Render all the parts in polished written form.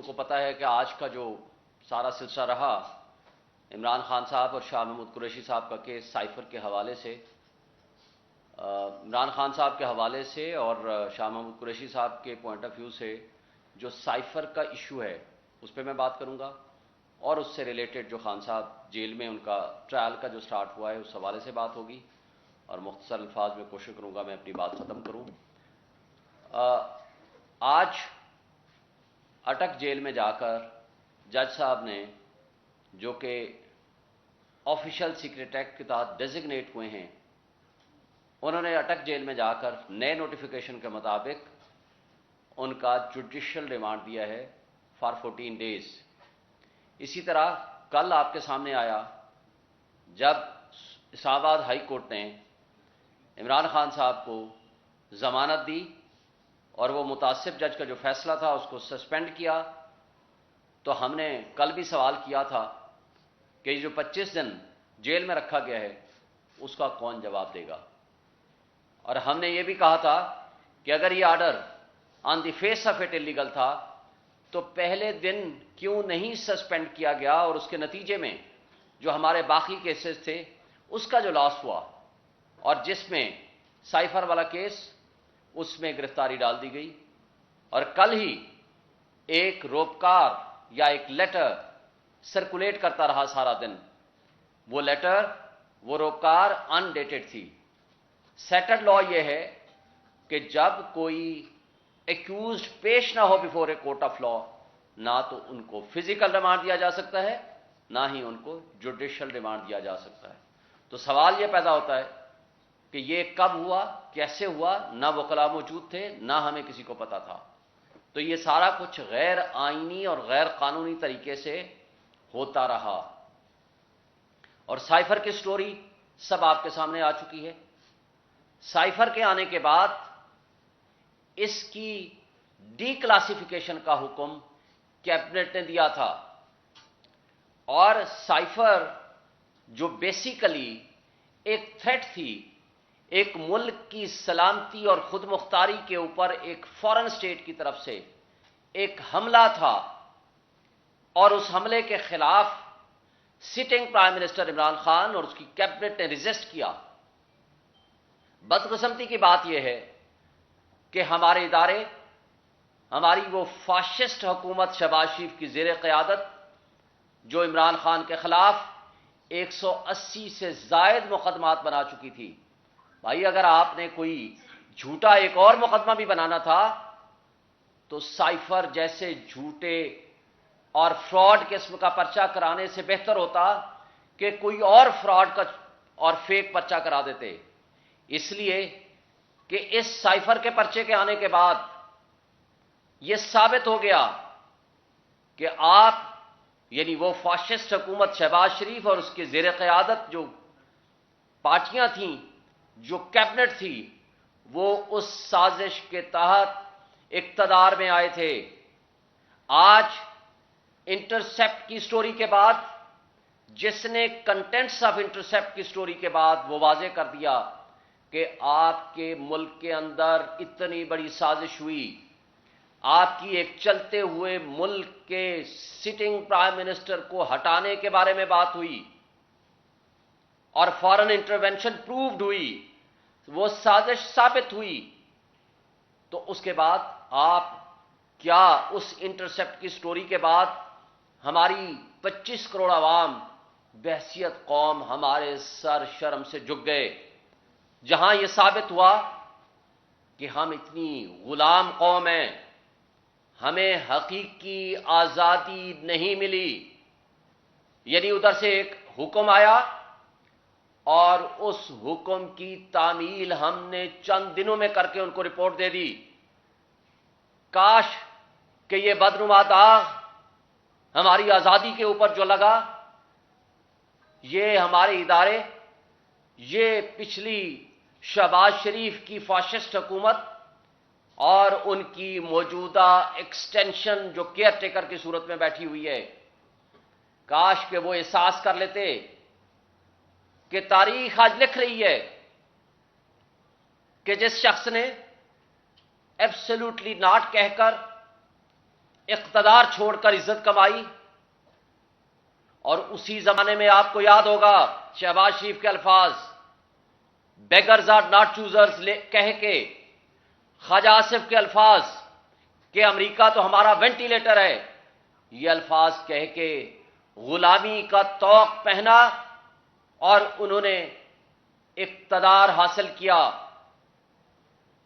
دوستوں کو پتہ ہے کہ آج کا جو سارا سلسلہ رہا عمران خان صاحب اور شاہ محمود قریشی صاحب کا کیس سائفر کے حوالے سے، عمران خان صاحب کے حوالے سے اور شاہ محمود قریشی صاحب کے پوائنٹ آف ویو سے جو سائفر کا ایشو ہے اس پہ میں بات کروں گا، اور اس سے ریلیٹڈ جو خان صاحب جیل میں ان کا ٹرائل کا جو سٹارٹ ہوا ہے اس حوالے سے بات ہوگی، اور مختصر الفاظ میں کوشش کروں گا میں اپنی بات ختم کروں۔ آج اٹک جیل میں جا کر جج صاحب نے، جو کہ آفیشل سیکرٹ ایکٹ کے تحت ڈیزگنیٹ ہوئے ہیں، انہوں نے اٹک جیل میں جا کر نئے نوٹیفیکیشن کے مطابق ان کا جوڈیشل ریمانڈ دیا ہے فار 14 ڈیز۔ اسی طرح کل آپ کے سامنے آیا جب اسلام آباد ہائی کورٹ نے عمران خان صاحب کو ضمانت دی اور وہ متعصب جج کا جو فیصلہ تھا اس کو سسپینڈ کیا، تو ہم نے کل بھی سوال کیا تھا کہ یہ جو 25 دن جیل میں رکھا گیا ہے اس کا کون جواب دے گا، اور ہم نے یہ بھی کہا تھا کہ اگر یہ order on the face of it illegal تھا تو پہلے دن کیوں نہیں سسپینڈ کیا گیا، اور اس کے نتیجے میں جو ہمارے باقی کیسز تھے اس کا جو لاس ہوا، اور جس میں سائفر والا کیس اس میں گرفتاری ڈال دی گئی، اور کل ہی ایک روپکار یا ایک لیٹر سرکولیٹ کرتا رہا سارا دن، وہ لیٹر وہ روپکار ان ڈیٹڈ تھی۔ سیٹلڈ لا یہ ہے کہ جب کوئی ایکیوزڈ پیش نہ ہو before a court of law, نہ تو ان کو فزیکل ریمانڈ دیا جا سکتا ہے نہ ہی ان کو جوڈیشل ریمانڈ دیا جا سکتا ہے۔ تو سوال یہ پیدا ہوتا ہے کہ یہ کب ہوا، کیسے ہوا، نہ وکلاء موجود تھے نہ ہمیں کسی کو پتا تھا، تو یہ سارا کچھ غیر آئینی اور غیر قانونی طریقے سے ہوتا رہا۔ اور سائفر کی سٹوری سب آپ کے سامنے آ چکی ہے۔ سائفر کے آنے کے بعد اس کی ڈی کلاسیفیکیشن کا حکم کیبنٹ نے دیا تھا، اور سائفر جو بیسیکلی ایک تھریٹ تھی، ایک ملک کی سلامتی اور خود مختاری کے اوپر ایک فارن اسٹیٹ کی طرف سے ایک حملہ تھا، اور اس حملے کے خلاف sitting prime minister Imran Khan اور اس کی کیبنٹ نے ریزسٹ کیا۔ بدقسمتی کی بات یہ ہے کہ ہمارے ادارے، ہماری وہ فاشسٹ حکومت شہباز شریف کی زیر قیادت جو عمران خان کے خلاف 180 سے زائد مقدمات بنا چکی تھی، بھائی اگر آپ نے کوئی جھوٹا ایک اور مقدمہ بھی بنانا تھا تو سائفر جیسے جھوٹے اور فراڈ قسم کا پرچہ کرانے سے بہتر ہوتا کہ کوئی اور فراڈ کا اور فیک پرچہ کرا دیتے، اس لیے کہ اس سائفر کے پرچے کے آنے کے بعد یہ ثابت ہو گیا کہ آپ، یعنی وہ فاشسٹ حکومت شہباز شریف اور اس کے زیر قیادت جو پارٹیاں تھیں، جو کیبنٹ تھی، وہ اس سازش کے تحت اقتدار میں آئے تھے۔ آج انٹرسیپٹ کی سٹوری کے بعد، جس نے کنٹینٹس آف انٹرسیپٹ کی سٹوری کے بعد وہ واضح کر دیا کہ آپ کے ملک کے اندر اتنی بڑی سازش ہوئی، آپ کی ایک چلتے ہوئے ملک کے سٹنگ پرائم منسٹر کو ہٹانے کے بارے میں بات ہوئی اور فارن انٹرونشن پرووڈ ہوئی، وہ سازش ثابت ہوئی، تو اس کے بعد آپ کیا اس انٹرسیپٹ کی سٹوری کے بعد ہماری 25 کروڑ عوام بحیثیت قوم ہمارے سر شرم سے جھک گئے، جہاں یہ ثابت ہوا کہ ہم اتنی غلام قوم ہیں، ہمیں حقیقی آزادی نہیں ملی۔ یعنی ادھر سے ایک حکم آیا اور اس حکم کی تعمیل ہم نے چند دنوں میں کر کے ان کو رپورٹ دے دی۔ کاش کہ یہ بدنما داغ ہماری آزادی کے اوپر جو لگا، یہ ہمارے ادارے، یہ پچھلی شہباز شریف کی فاشسٹ حکومت اور ان کی موجودہ ایکسٹینشن جو کیئر ٹیکر کی صورت میں بیٹھی ہوئی ہے، کاش کہ وہ احساس کر لیتے کہ تاریخ آج لکھ رہی ہے کہ جس شخص نے ایبسلیوٹلی ناٹ کہہ کر اقتدار چھوڑ کر عزت کمائی، اور اسی زمانے میں آپ کو یاد ہوگا شہباز شریف کے الفاظ، بیگرز آر ناٹ چوزرز کہہ کے، خواجہ آصف کے الفاظ کہ امریکہ تو ہمارا وینٹیلیٹر ہے، یہ الفاظ کہہ کے غلامی کا طوق پہنا اور انہوں نے اقتدار حاصل کیا۔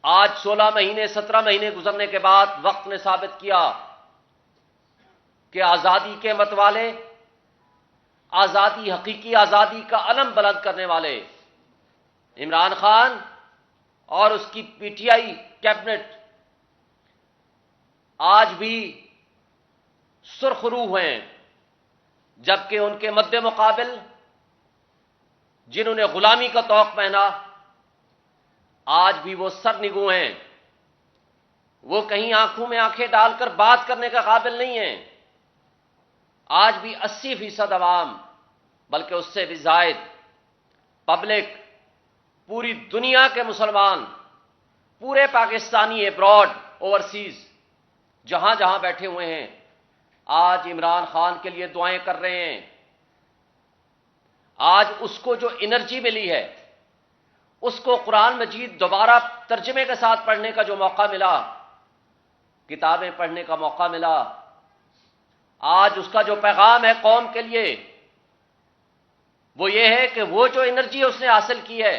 آج 16 مہینے 17 مہینے گزرنے کے بعد وقت نے ثابت کیا کہ آزادی کے متوالے، آزادی، حقیقی آزادی کا علم بلند کرنے والے عمران خان اور اس کی پی ٹی آئی کیبنٹ آج بھی سرخ روح ہیں، جبکہ ان کے مد مقابل جنہوں نے غلامی کا طوق پہنا آج بھی وہ سرنگوں ہیں، وہ کہیں آنکھوں میں آنکھیں ڈال کر بات کرنے کا قابل نہیں ہیں۔ آج بھی 80% عوام، بلکہ اس سے بھی زائد پبلک، پوری دنیا کے مسلمان، پورے پاکستانی ایبراڈ، اوورسیز، جہاں جہاں بیٹھے ہوئے ہیں، آج عمران خان کے لیے دعائیں کر رہے ہیں۔ آج اس کو جو انرجی ملی ہے، اس کو قرآن مجید دوبارہ ترجمے کے ساتھ پڑھنے کا جو موقع ملا، کتابیں پڑھنے کا موقع ملا، آج اس کا جو پیغام ہے قوم کے لیے وہ یہ ہے کہ وہ جو انرجی اس نے حاصل کی ہے،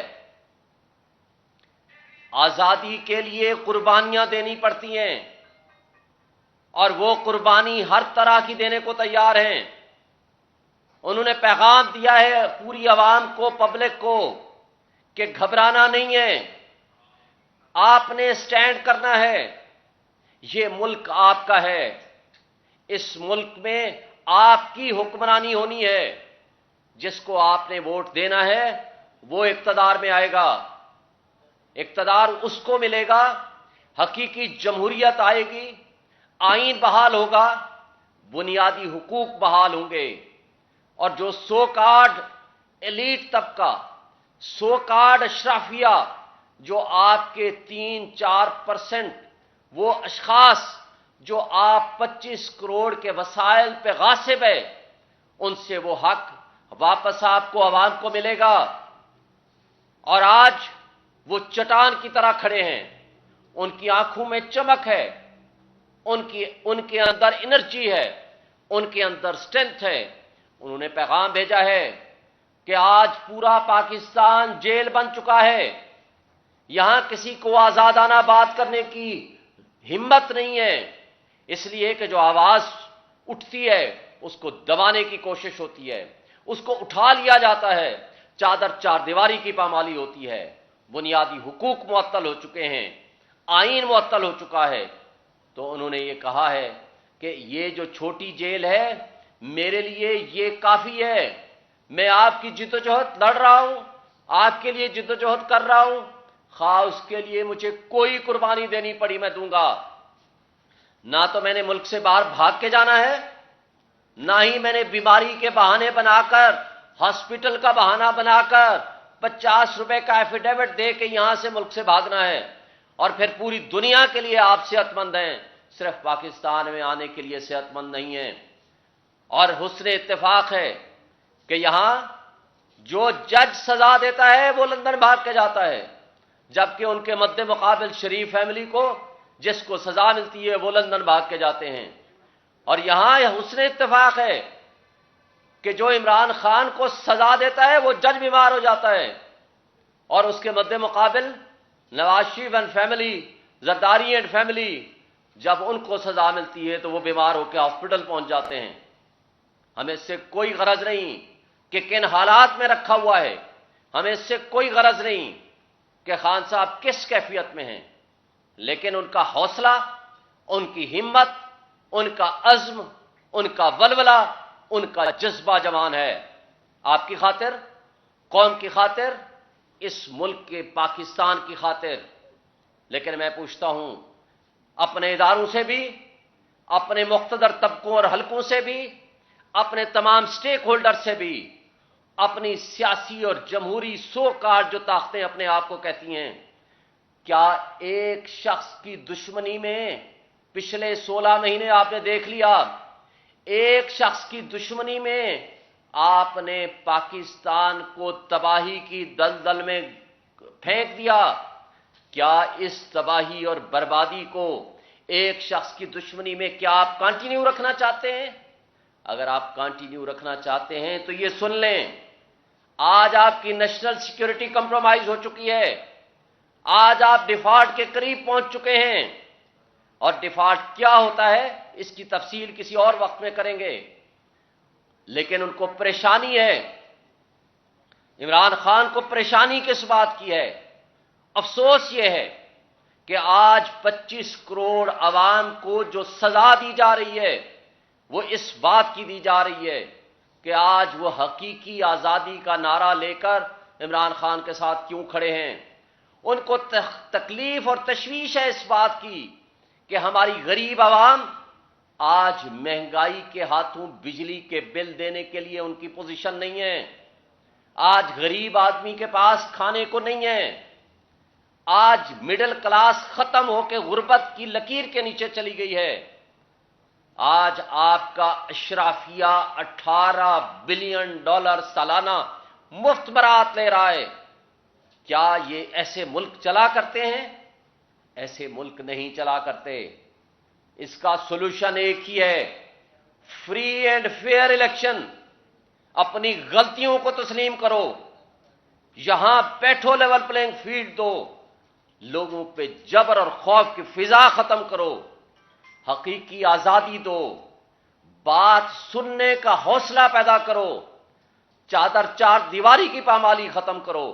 آزادی کے لیے قربانیاں دینی پڑتی ہیں، اور وہ قربانی ہر طرح کی دینے کو تیار ہیں۔ انہوں نے پیغام دیا ہے پوری عوام کو، پبلک کو، کہ گھبرانا نہیں ہے، آپ نے سٹینڈ کرنا ہے، یہ ملک آپ کا ہے، اس ملک میں آپ کی حکمرانی ہونی ہے، جس کو آپ نے ووٹ دینا ہے وہ اقتدار میں آئے گا، اقتدار اس کو ملے گا، حقیقی جمہوریت آئے گی، آئین بحال ہوگا، بنیادی حقوق بحال ہوں گے، اور جو سو کارڈ ایلیٹ طبقہ، سو کارڈ اشرافیہ، جو آپ کے 3-4% وہ اشخاص جو آپ 25 کروڑ کے وسائل پہ غاصب ہے، ان سے وہ حق واپس آپ کو، عوام کو ملے گا۔ اور آج وہ چٹان کی طرح کھڑے ہیں، ان کی آنکھوں میں چمک ہے، ان کے اندر انرجی ہے، ان کے اندر سٹرینتھ ہے۔ انہوں نے پیغام بھیجا ہے کہ آج پورا پاکستان جیل بن چکا ہے، یہاں کسی کو آزادانہ بات کرنے کی ہمت نہیں ہے، اس لیے کہ جو آواز اٹھتی ہے اس کو دبانے کی کوشش ہوتی ہے، اس کو اٹھا لیا جاتا ہے، چادر چار دیواری کی پامالی ہوتی ہے، بنیادی حقوق معطل ہو چکے ہیں، آئین معطل ہو چکا ہے۔ تو انہوں نے یہ کہا ہے کہ یہ جو چھوٹی جیل ہے میرے لیے یہ کافی ہے، میں آپ کی جدوجہد لڑ رہا ہوں، آپ کے لیے جدوجہد کر رہا ہوں، خواہ اس کے لیے مجھے کوئی قربانی دینی پڑی میں دوں گا۔ نہ تو میں نے ملک سے باہر بھاگ کے جانا ہے، نہ ہی میں نے بیماری کے بہانے بنا کر، ہاسپٹل کا بہانہ بنا کر 50 روپے کا ایفیڈیوٹ دے کے یہاں سے ملک سے بھاگنا ہے، اور پھر پوری دنیا کے لیے آپ صحت مند ہیں، صرف پاکستان میں آنے کے لیے صحت مند نہیں ہیں۔ اور حسن اتفاق ہے کہ یہاں جو جج سزا دیتا ہے وہ لندن بھاگ کے جاتا ہے، جبکہ ان کے مد مقابل شریف فیملی کو جس کو سزا ملتی ہے وہ لندن بھاگ کے جاتے ہیں۔ اور یہاں یہ حسن اتفاق ہے کہ جو عمران خان کو سزا دیتا ہے وہ جج بیمار ہو جاتا ہے، اور اس کے مد مقابل Nawaz Sharif and family, Zardari and family, جب ان کو سزا ملتی ہے تو وہ بیمار ہو کے ہاسپٹل پہنچ جاتے ہیں۔ ہمیں اس سے کوئی غرض نہیں کہ کن حالات میں رکھا ہوا ہے، ہمیں اس سے کوئی غرض نہیں کہ خان صاحب کس کیفیت میں ہیں، لیکن ان کا حوصلہ، ان کی ہمت، ان کا عزم، ان کا ولولہ، ان کا جذبہ جوان ہے، آپ کی خاطر، قوم کی خاطر، اس ملک کے پاکستان کی خاطر۔ لیکن میں پوچھتا ہوں اپنے اداروں سے بھی، اپنے مقتدر طبقوں اور حلقوں سے بھی، اپنے تمام سٹیک ہولڈر سے بھی، اپنی سیاسی اور جمہوری سو کارڈ جو طاقتیں اپنے آپ کو کہتی ہیں، کیا ایک شخص کی دشمنی میں پچھلے 16 مہینے آپ نے دیکھ لیا، ایک شخص کی دشمنی میں آپ نے پاکستان کو تباہی کی دلدل میں پھینک دیا۔ کیا اس تباہی اور بربادی کو ایک شخص کی دشمنی میں کیا آپ کنٹینیو رکھنا چاہتے ہیں؟ اگر آپ کنٹینیو رکھنا چاہتے ہیں تو یہ سن لیں، آج آپ کی نیشنل سیکیورٹی کمپرومائز ہو چکی ہے، آج آپ ڈیفالٹ کے قریب پہنچ چکے ہیں، اور ڈیفالٹ کیا ہوتا ہے اس کی تفصیل کسی اور وقت میں کریں گے۔ لیکن ان کو پریشانی ہے، عمران خان کو پریشانی کس بات کی ہے؟ افسوس یہ ہے کہ آج 25 کروڑ عوام کو جو سزا دی جا رہی ہے وہ اس بات کی دی جا رہی ہے کہ آج وہ حقیقی آزادی کا نعرہ لے کر عمران خان کے ساتھ کیوں کھڑے ہیں۔ ان کو تکلیف اور تشویش ہے اس بات کی کہ ہماری غریب عوام آج مہنگائی کے ہاتھوں بجلی کے بل دینے کے لیے ان کی پوزیشن نہیں ہے، آج غریب آدمی کے پاس کھانے کو نہیں ہے، آج مڈل کلاس ختم ہو کے غربت کی لکیر کے نیچے چلی گئی ہے۔ آج آپ کا اشرافیہ $18 بلین سالانہ مفت برات لے رہا ہے۔ کیا یہ ایسے ملک چلا کرتے ہیں؟ ایسے ملک نہیں چلا کرتے۔ اس کا سولوشن ایک ہی ہے، فری اینڈ فیئر الیکشن۔ اپنی غلطیوں کو تسلیم کرو، یہاں بیٹھو، لیول پلینگ فیلڈ دو، لوگوں پہ جبر اور خوف کی فضا ختم کرو، حقیقی آزادی دو، بات سننے کا حوصلہ پیدا کرو، چادر چار دیواری کی پامالی ختم کرو،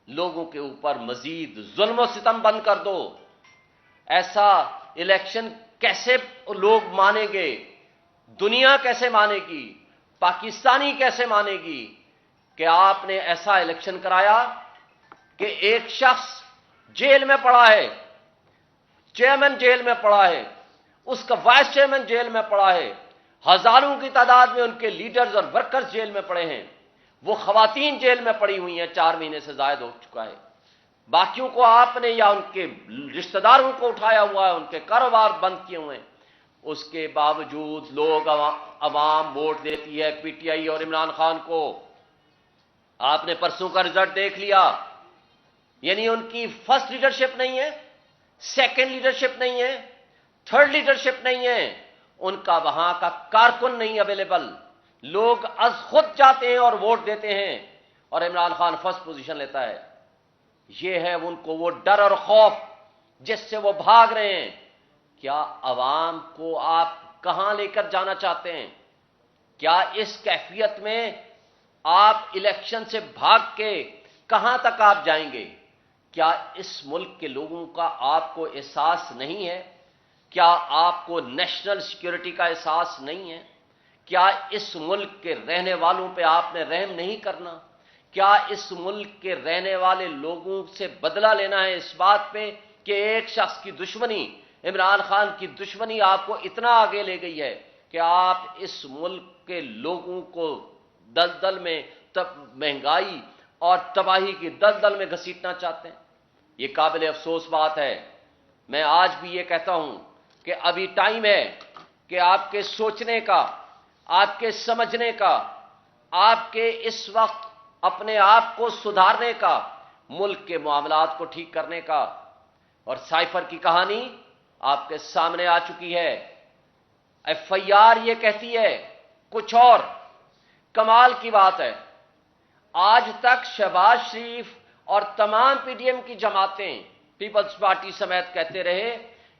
لوگوں کے اوپر مزید ظلم و ستم بند کر دو۔ ایسا الیکشن کیسے لوگ مانیں گے؟ دنیا کیسے مانے گی؟ پاکستانی کیسے مانے گی کہ آپ نے ایسا الیکشن کرایا کہ ایک شخص جیل میں پڑا ہے، چیئرمین جیل میں پڑا ہے، اس کا وائس چیئرمین جیل میں پڑا ہے، ہزاروں کی تعداد میں ان کے لیڈرز اور ورکرز جیل میں پڑے ہیں، وہ خواتین جیل میں پڑی ہوئی ہیں، 4 مہینے سے زائد ہو چکا ہے، باقیوں کو آپ نے یا ان کے رشتہ داروں کو اٹھایا ہوا ہے، ان کے کاروبار بند کیے ہوئے ہیں۔ اس کے باوجود لوگ عوام ووٹ دیتی ہے پی ٹی آئی اور عمران خان کو۔ آپ نے پرسوں کا رزلٹ دیکھ لیا، یعنی ان کی فرسٹ لیڈرشپ نہیں ہے، سیکنڈ لیڈرشپ نہیں ہے، تھرڈ لیڈرشپ نہیں ہے، ان کا وہاں کا کارکن نہیں اویلیبل، لوگ از خود جاتے ہیں اور ووٹ دیتے ہیں اور عمران خان فرسٹ پوزیشن لیتا ہے۔ یہ ہے ان کو وہ ڈر اور خوف جس سے وہ بھاگ رہے ہیں۔ کیا عوام کو آپ کہاں لے کر جانا چاہتے ہیں؟ کیا اس کیفیت میں آپ الیکشن سے بھاگ کے کہاں تک آپ جائیں گے؟ کیا اس ملک کے لوگوں کا آپ کو احساس نہیں ہے؟ کیا آپ کو نیشنل سیکیورٹی کا احساس نہیں ہے؟ کیا اس ملک کے رہنے والوں پہ آپ نے رحم نہیں کرنا؟ کیا اس ملک کے رہنے والے لوگوں سے بدلہ لینا ہے اس بات پہ کہ ایک شخص کی دشمنی، عمران خان کی دشمنی آپ کو اتنا آگے لے گئی ہے کہ آپ اس ملک کے لوگوں کو دلدل میں مہنگائی اور تباہی کی دلدل میں گھسیٹنا چاہتے ہیں؟ یہ قابل افسوس بات ہے۔ میں آج بھی یہ کہتا ہوں کہ ابھی ٹائم ہے کہ آپ کے سوچنے کا، آپ کے سمجھنے کا، آپ کے اس وقت اپنے آپ کو سدھارنے کا، ملک کے معاملات کو ٹھیک کرنے کا۔ اور سائفر کی کہانی آپ کے سامنے آ چکی ہے۔ ایف آئی آر یہ کہتی ہے کچھ اور، کمال کی بات ہے، آج تک شہباز شریف اور تمام پی ڈی ایم کی جماعتیں، پیپلز پارٹی سمیت کہتے رہے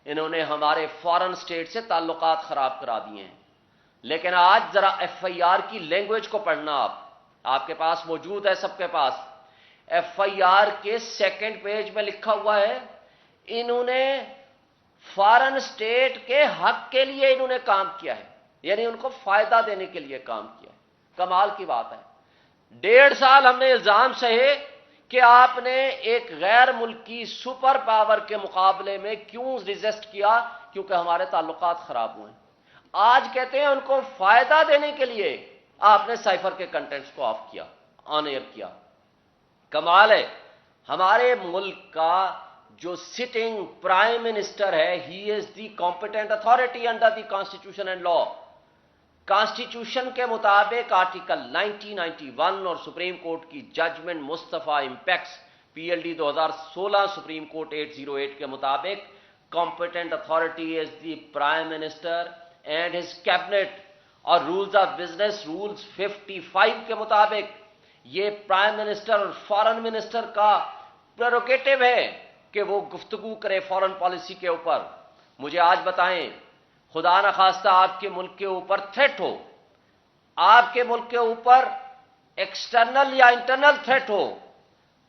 انہوں نے ہمارے فارن سٹیٹ سے تعلقات خراب کرا دیے ہیں، لیکن آج ذرا ایف آئی آر کی لینگویج کو پڑھنا، آپ کے پاس موجود ہے، سب کے پاس۔ ایف آئی آر کے سیکنڈ پیج میں لکھا ہوا ہے انہوں نے فارن سٹیٹ کے حق کے لیے انہوں نے کام کیا ہے، یعنی ان کو فائدہ دینے کے لیے کام کیا ہے۔ کمال کی بات ہے۔ 1.5 سال ہم نے الزام سہے کہ آپ نے ایک غیر ملکی سپر پاور کے مقابلے میں کیوں ریزسٹ کیا، کیونکہ ہمارے تعلقات خراب ہوئے ہیں۔ آج کہتے ہیں ان کو فائدہ دینے کے لیے آپ نے سائفر کے کنٹینٹس کو آف کیا، آن ایئر کیا۔ کمال ہے۔ ہمارے ملک کا جو سٹنگ پرائم منسٹر ہے, he is the competent authority under the constitution and law. Constitution کے مطابق آرٹیکل 1991 اور سپریم کورٹ کی judgment Mustafa Impex PLD 2016 supreme court 808 کے مطابق competent authority is the prime minister and his cabinet, اور رولز آف بزنس رولز 55 کے مطابق یہ پرائم منسٹر اور فارن منسٹر کا پریروگیٹو ہے کہ وہ گفتگو کرے فارن پالیسی کے اوپر. مجھے آج بتائیں, خدا نخواستہ آپ کے ملک کے اوپر تھریٹ ہو, آپ کے ملک کے اوپر ایکسٹرنل یا انٹرنل تھریٹ ہو,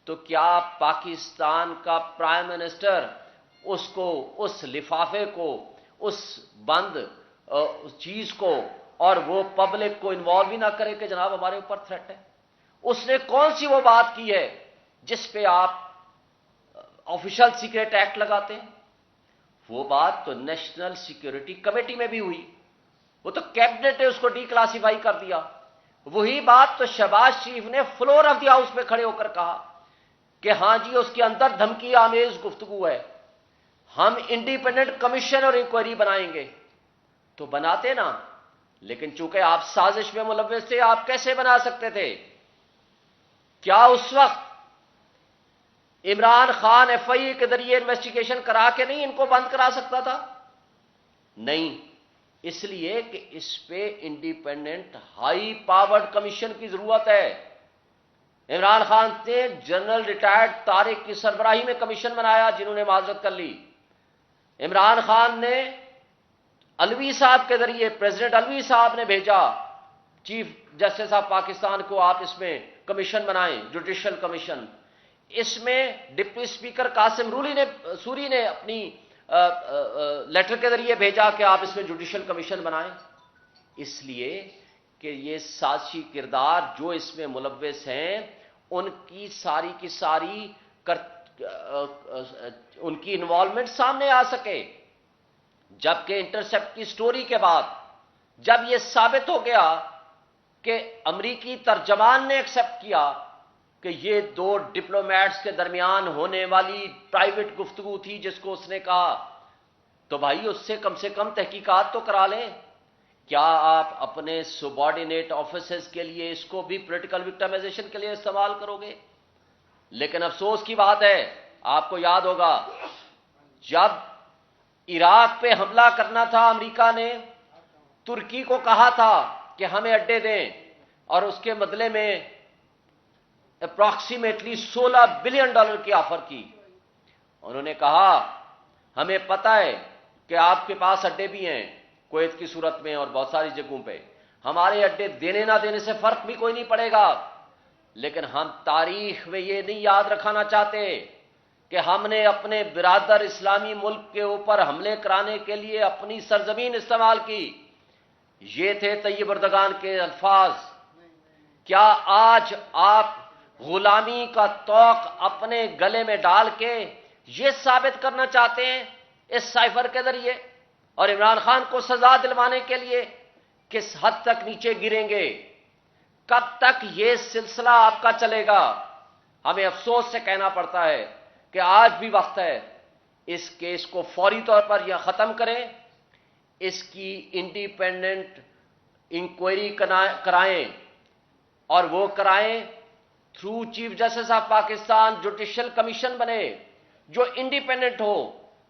تو کیا پاکستان کا پرائم منسٹر اس کو, اس لفافے کو, اس بند چیز کو اور وہ پبلک کو انوالو ہی نہ کرے کہ جناب ہمارے اوپر تھریٹ ہے؟ اس نے کون سی وہ بات کی ہے جس پہ آپ آفیشل سیکریٹ ایکٹ لگاتے ہیں؟ وہ بات تو نیشنل سیکیورٹی کمیٹی میں بھی ہوئی, وہ تو کیبنٹ نے اس کو ڈی کلاسیفائی کر دیا. وہی بات تو شہباز شریف نے فلور آف دی ہاؤس پہ کھڑے ہو کر کہا کہ ہاں جی اس کے اندر دھمکی آمیز گفتگو ہے, ہم انڈیپینڈنٹ کمیشن اور انکوائری بنائیں گے. تو بناتے نا, لیکن چونکہ آپ سازش میں ملوث تھے, آپ کیسے بنا سکتے تھے؟ کیا اس وقت عمران خان FIA کے ذریعے انویسٹیگیشن کرا کے نہیں ان کو بند کرا سکتا تھا؟ نہیں, اس لیے کہ اس پہ انڈیپینڈنٹ ہائی پاورڈ کمیشن کی ضرورت ہے. عمران خان نے جنرل ریٹائرڈ طارق کی سربراہی میں کمیشن بنایا جنہوں نے معذرت کر لی. عمران خان نے الوی صاحب کے ذریعے, پریزیڈنٹ الوی صاحب نے بھیجا چیف جسٹس آف پاکستان کو, آپ اس میں کمیشن بنائیں, جوڈیشل کمیشن. اس میں ڈپٹی اسپیکر قاسم سوری نے اپنی لیٹر کے ذریعے بھیجا کہ آپ اس میں جوڈیشل کمیشن بنائیں. اس لیے کہ یہ سازشی کردار جو اس میں ملوث ہیں ان کی ساری کی ساری ان کی انوالومنٹ سامنے آ سکے. جبکہ انٹرسیپٹ کی سٹوری کے بعد جب یہ ثابت ہو گیا کہ امریکی ترجمان نے ایکسپٹ کیا کہ یہ دو ڈپلومیٹس کے درمیان ہونے والی پرائیویٹ گفتگو تھی جس کو اس نے کہا, تو بھائی اس سے کم تحقیقات تو کرا لیں. کیا آپ اپنے سبارڈینیٹ آفیسز کے لیے اس کو بھی پولیٹیکل وکٹمائزیشن کے لیے استعمال کرو گے؟ لیکن افسوس کی بات ہے, آپ کو یاد ہوگا جب عراق پہ حملہ کرنا تھا, امریکہ نے ترکی کو کہا تھا کہ ہمیں اڈے دیں, اور اس کے بدلے میں اپروکسیمیٹلی $16 بلین کی آفر کی. انہوں نے کہا ہمیں پتہ ہے کہ آپ کے پاس اڈے بھی ہیں کویت کی صورت میں اور بہت ساری جگہوں پہ, ہمارے اڈے دینے نہ دینے سے فرق بھی کوئی نہیں پڑے گا, لیکن ہم تاریخ میں یہ نہیں یاد رکھانا چاہتے کہ ہم نے اپنے برادر اسلامی ملک کے اوپر حملے کرانے کے لیے اپنی سرزمین استعمال کی. یہ تھے طیب اردگان کے الفاظ. کیا آج آپ غلامی کا توق اپنے گلے میں ڈال کے یہ ثابت کرنا چاہتے ہیں اس سائفر کے ذریعے اور عمران خان کو سزا دلوانے کے لیے کس حد تک نیچے گریں گے؟ کب تک یہ سلسلہ آپ کا چلے گا؟ ہمیں افسوس سے کہنا پڑتا ہے کہ آج بھی وقت ہے اس کیس کو فوری طور پر یہ ختم کریں, اس کی انڈیپینڈنٹ انکوائری کرائیں, اور وہ کرائیں through chief justice of Pakistan. Judicial commission بنے جو انڈیپینڈنٹ ہو,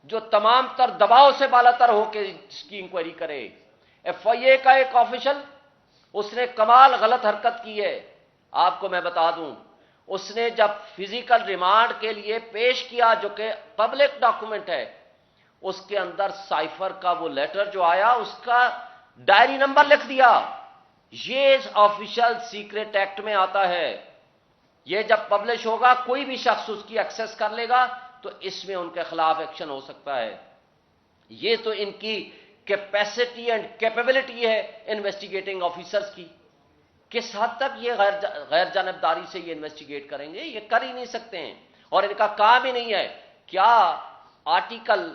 جو تمام تر دباؤ سے بالا تر ہو کے اس کی انکوائری کرے. FIA کا ایک آفیشل, اس نے کمال غلط حرکت کی ہے. آپ کو میں بتا دوں, اس نے جب فزیکل ریمانڈ کے لیے پیش کیا جو کہ پبلک ڈاکومنٹ ہے, اس کے اندر سائفر کا وہ لیٹر جو آیا اس کا ڈائری نمبر لکھ دیا. یہ آفیشل سیکریٹ ایکٹ میں آتا ہے. یہ جب پبلش ہوگا کوئی بھی شخص اس کی ایکسس کر لے گا تو اس میں ان کے خلاف ایکشن ہو سکتا ہے. یہ تو ان کی کیپیسٹی اینڈ کیپیبلٹی ہے انویسٹیگیٹنگ آفیسرز کی. کس حد تک یہ غیر جانبداری سے یہ انویسٹیگیٹ کریں گے؟ یہ کر ہی نہیں سکتے ہیں, اور ان کا کام ہی نہیں ہے. کیا آرٹیکل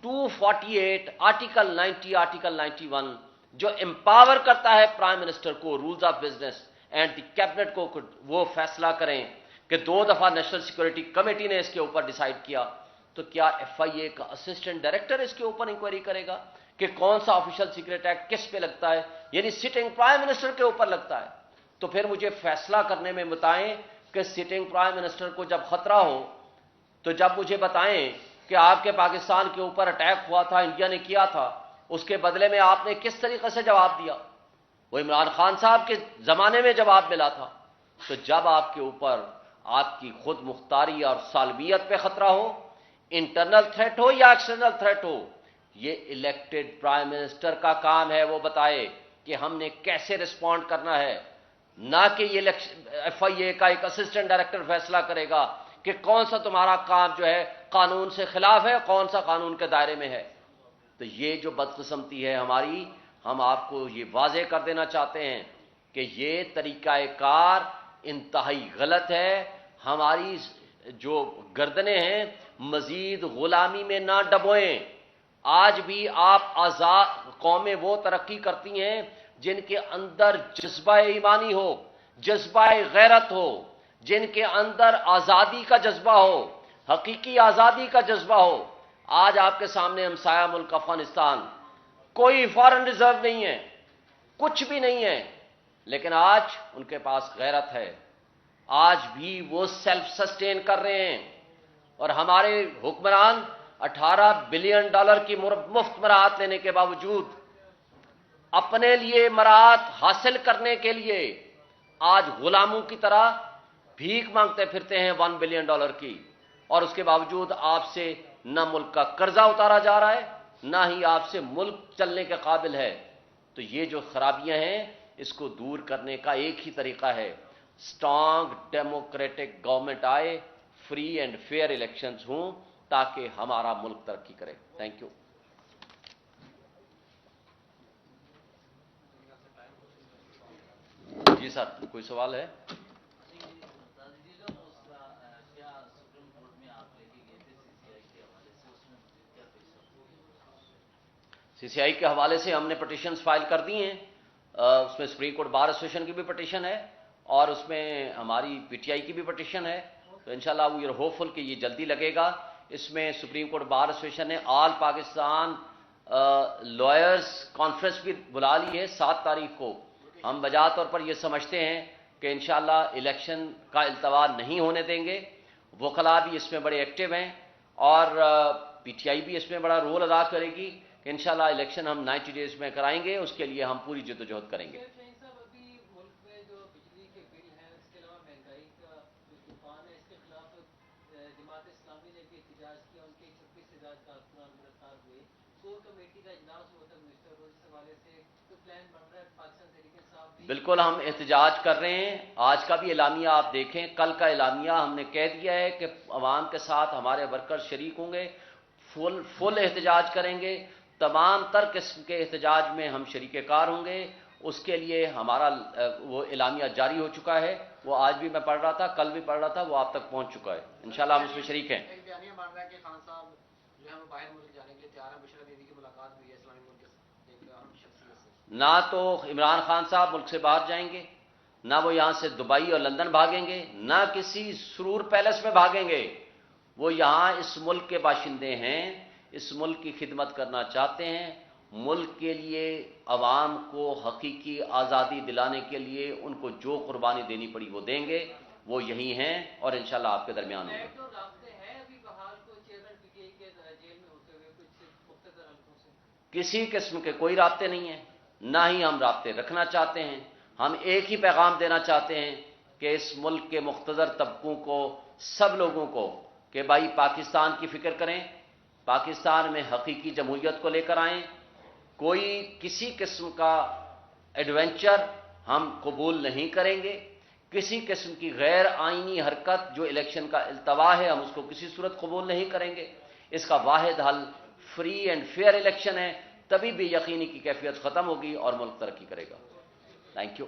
248, آرٹیکل 90, آرٹیکل 91 جو امپاور کرتا ہے پرائم منسٹر کو rules of business and the cabinet کو وہ فیصلہ کریں کہ 2 دفعہ نیشنل سیکورٹی کمیٹی نے اس کے اوپر ڈیسائیڈ کیا، تو کیا FIA کا اسسٹنٹ ڈائریکٹر اس کے اوپر انکوائری کرے گا کہ کون سا آفیشل سیکریٹ ایکٹ کس پہ لگتا ہے؟ یعنی سٹنگ پرائم منسٹر کے اوپر لگتا ہے۔ تو پھر مجھے فیصلہ کرنے میں بتائیں کہ سٹنگ پرائم منسٹر کو جب خطرہ ہو تو جب مجھے بتائیں کہ آپ کے پاکستان کے اوپر اٹیک ہوا تھا، انڈیا نے کیا تھا، اس کے بدلے میں آپ نے کس طریقے سے جواب دیا؟ وہ عمران خان صاحب کے زمانے میں جواب ملا تھا۔ تو جب آپ کے اوپر آپ کی خود مختاری اور سالمیت پہ خطرہ ہو، انٹرنل تھریٹ ہو یا ایکسٹرنل تھریٹ ہو، یہ الیکٹڈ پرائم منسٹر کا کام ہے وہ بتائے کہ ہم نے کیسے رسپونڈ کرنا ہے، نہ کہ یہ FIA کا ایک اسسٹنٹ ڈائریکٹر فیصلہ کرے گا کہ کون سا تمہارا کام جو ہے قانون سے خلاف ہے، کون سا قانون کے دائرے میں ہے۔ تو یہ جو بدقسمتی ہے ہماری، ہم آپ کو یہ واضح کر دینا چاہتے ہیں کہ یہ طریقہ کار انتہائی غلط ہے۔ ہماری جو گردنیں ہیں مزید غلامی میں نہ ڈبوئیں۔ آج بھی آپ آزاد قومیں وہ ترقی کرتی ہیں جن کے اندر جذبہ ایمانی ہو، جذبہ غیرت ہو، جن کے اندر آزادی کا جذبہ ہو، حقیقی آزادی کا جذبہ ہو۔ آج آپ کے سامنے ہمسایہ ملک افغانستان، کوئی فارن ریزرو نہیں ہے، کچھ بھی نہیں ہے، لیکن آج ان کے پاس غیرت ہے، آج بھی وہ سیلف سسٹین کر رہے ہیں۔ اور ہمارے حکمران $18 بلین کی مفت مراعات لینے کے باوجود اپنے لیے مراعات حاصل کرنے کے لیے آج غلاموں کی طرح بھیک مانگتے پھرتے ہیں $1 بلین کی، اور اس کے باوجود آپ سے نہ ملک کا قرضہ اتارا جا رہا ہے، نہ ہی آپ سے ملک چلنے کے قابل ہے۔ تو یہ جو خرابیاں ہیں اس کو دور کرنے کا ایک ہی طریقہ ہے، اسٹرانگ ڈیموکریٹک گورنمنٹ آئے، فری اینڈ فیئر الیکشنز ہوں تاکہ ہمارا ملک ترقی کرے۔ Thank you. جی سر، کوئی سوال ہے؟ CCI کے حوالے سے ہم نے پٹیشنز فائل کر دی ہیں، اس میں سپریم کورٹ بار ایسوسیشن کی بھی پٹیشن ہے اور اس میں ہماری PTI کی بھی پٹیشن ہے۔ تو انشاءاللہ وی آر ہوپفل کہ یہ جلدی لگے گا۔ اس میں سپریم کورٹ بار ایسوسیشن نے آل پاکستان لائرز کانفرنس بھی بلا لی ہے 7 تاریخ کو۔ ہم بجا طور پر یہ سمجھتے ہیں کہ انشاءاللہ الیکشن کا التوا نہیں ہونے دیں گے۔ وکلاء بھی اس میں بڑے ایکٹیو ہیں اور PTI بھی اس میں بڑا رول ادا کرے گی کہ انشاءاللہ الیکشن ہم 90 ڈیز میں کرائیں گے، اس کے لیے ہم پوری جدوجہد کریں گے۔ بالکل ہم احتجاج کر رہے ہیں، آج کا بھی اعلامیہ آپ دیکھیں، کل کا اعلامیہ ہم نے کہہ دیا ہے کہ عوام کے ساتھ ہمارے ورکر شریک ہوں گے، فل احتجاج کریں گے، تمام تر قسم کے احتجاج میں ہم شریک کار ہوں گے۔ اس کے لیے ہمارا وہ اعلامیہ جاری ہو چکا ہے، وہ آج بھی میں پڑھ رہا تھا، کل بھی پڑھ رہا تھا، وہ آپ تک پہنچ چکا ہے، انشاءاللہ ہم اس میں شریک ہیں۔ ایک بیانیہ بن رہا ہے کہ خان صاحب جو ہے باہر ملک جانے کے لیے تیار ہیں، بشرا بیوی کی ملاقات ہوئی ہے اسلامی ملک کے ساتھ ایک اہم شخصیت سے۔ نہ تو عمران خان صاحب ملک سے باہر جائیں گے، نہ وہ یہاں سے دبئی اور لندن بھاگیں گے، نہ کسی سرور پیلس میں بھاگیں گے۔ وہ یہاں اس ملک کے باشندے ہیں، اس ملک کی خدمت کرنا چاہتے ہیں، ملک کے لیے عوام کو حقیقی آزادی دلانے کے لیے ان کو جو قربانی دینی پڑی وہ دیں گے، وہ یہی ہیں اور انشاءاللہ آپ کے درمیان ہوں گے۔ کسی قسم کے کوئی رابطے نہیں ہیں، نہ ہی ہم رابطے رکھنا چاہتے ہیں۔ ہم ایک ہی پیغام دینا چاہتے ہیں کہ اس ملک کے مقتدر طبقوں کو، سب لوگوں کو، کہ بھائی پاکستان کی فکر کریں، پاکستان میں حقیقی جمہوریت کو لے کر آئیں۔ کوئی کسی قسم کا ایڈونچر ہم قبول نہیں کریں گے، کسی قسم کی غیر آئینی حرکت جو الیکشن کا التوا ہے ہم اس کو کسی صورت قبول نہیں کریں گے۔ اس کا واحد حل فری اینڈ فیئر الیکشن ہے، تبھی بھی یقینی کی کیفیت ختم ہوگی اور ملک ترقی کرے گا۔ Thank you.